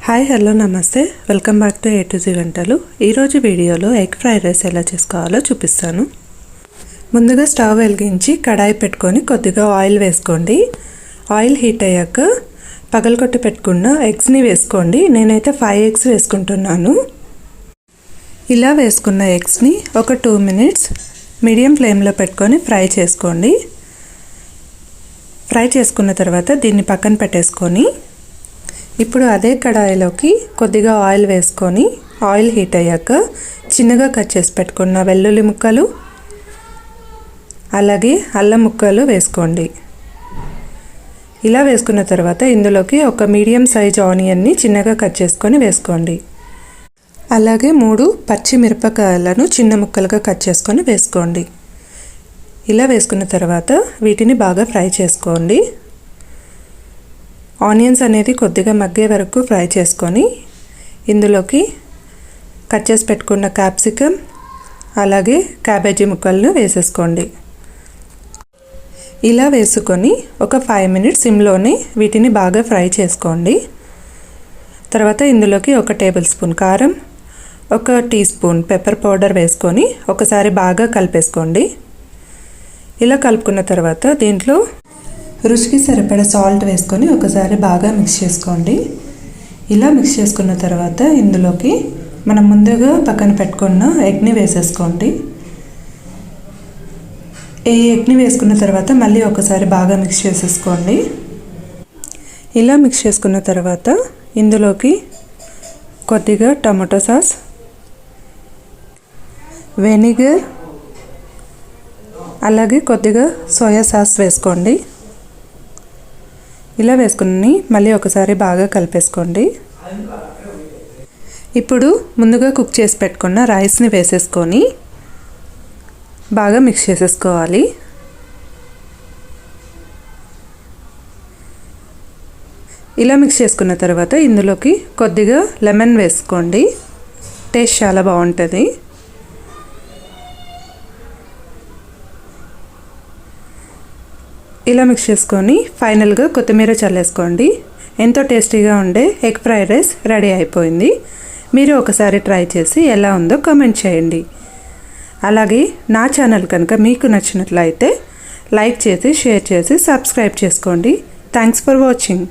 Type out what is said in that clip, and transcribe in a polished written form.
Hi hello నమస్తే welcome back to A to Z వంటలు. ఈరోజు వీడియోలో ఎగ్ ఫ్రైడ్ రైస్ ఎలా చేసుకోవాలో చూపిస్తాను. ముందుగా స్టవ్ వెలిగించి కడాయి పెట్టుకొని కొద్దిగా ఆయిల్ వేసుకోండి. ఆయిల్ హీట్ అయ్యాక పగలగొట్టి పెట్టుకున్న ఎగ్స్ని వేసుకోండి. నేనైతే 5 ఎగ్స్ వేసుకుంటున్నాను. ఇలా వేసుకున్న ఎగ్స్ని ఒక 2 మినిట్స్ మీడియం ఫ్లేమ్లో పెట్టుకొని ఫ్రై చేసుకోండి. ఫ్రై చేసుకున్న తర్వాత దీన్ని పక్కన పెట్టేసుకొని ఇప్పుడు అదే కడాయిలోకి కొద్దిగా ఆయిల్ వేసుకొని ఆయిల్ హీట్ అయ్యాక చిన్నగా కట్ చేసి పెట్టుకున్న వెల్లుల్లి ముక్కలు అలాగే అల్లం ముక్కలు వేసుకోండి. ఇలా వేసుకున్న తర్వాత ఇందులోకి ఒక మీడియం సైజ్ ఆనియన్ని చిన్నగా కట్ చేసుకొని వేసుకోండి. అలాగే 3 పచ్చిమిరపకాయలను చిన్న ముక్కలుగా కట్ చేసుకొని వేసుకోండి. ఇలా వేసుకున్న తర్వాత వీటిని బాగా ఫ్రై చేసుకోండి. ఆనియన్స్ అనేది కొద్దిగా మగ్గే వరకు ఫ్రై చేసుకొని ఇందులోకి కట్ చేసి పెట్టుకున్న క్యాప్సికమ్ అలాగే క్యాబేజీ ముక్కలను వేసేసుకోండి. ఇలా వేసుకొని ఒక 5 మినిట్స్ సిమ్లోనే వీటిని బాగా ఫ్రై చేసుకోండి. తర్వాత ఇందులోకి 1 టేబుల్ స్పూన్ కారం, 1 టీ స్పూన్ పెప్పర్ పౌడర్ వేసుకొని ఒకసారి బాగా కలిపేసుకోండి. ఇలా కలుపుకున్న తర్వాత దీంట్లో రుచికి సరిపడా సాల్ట్ వేసుకొని ఒకసారి బాగా మిక్స్ చేసుకోండి. ఇలా మిక్స్ చేసుకున్న తర్వాత ఇందులోకి మనం ముందుగా పక్కన పెట్టుకున్న ఎగ్ని వేసేసుకోండి. ఈ ఎగ్ని వేసుకున్న తర్వాత మళ్ళీ ఒకసారి బాగా మిక్స్ చేసేసుకోండి. ఇలా మిక్స్ చేసుకున్న తర్వాత ఇందులోకి కొద్దిగా టమాటో సాస్, వెనిగర్ అలాగే కొద్దిగా సోయా సాస్ వేసుకోండి. ఇలా వేసుకుని మళ్ళీ ఒకసారి బాగా కలిపేసుకోండి. ఇప్పుడు ముందుగా కుక్ చేసి పెట్టుకున్న రైస్ని వేసేసుకొని బాగా మిక్స్ చేసేసుకోవాలి. ఇలా మిక్స్ చేసుకున్న తర్వాత ఇందులోకి కొద్దిగా లెమన్ వేసుకోండి. టేస్ట్ చాలా బాగుంటుంది. ఇలా మిక్స్ చేసుకొని ఫైనల్గా కొత్తిమీర చల్లేసుకోండి. ఎంతో టేస్టీగా ఉండే ఎగ్ ఫ్రైడ్ రైస్ రెడీ అయిపోయింది. మీరు ఒకసారి ట్రై చేసి ఎలా ఉందో కామెంట్ చేయండి. అలాగే నా ఛానల్ కనుక మీకు నచ్చినట్లయితే లైక్ చేసి షేర్ చేసి సబ్స్క్రైబ్ చేసుకోండి. Thanks for watching.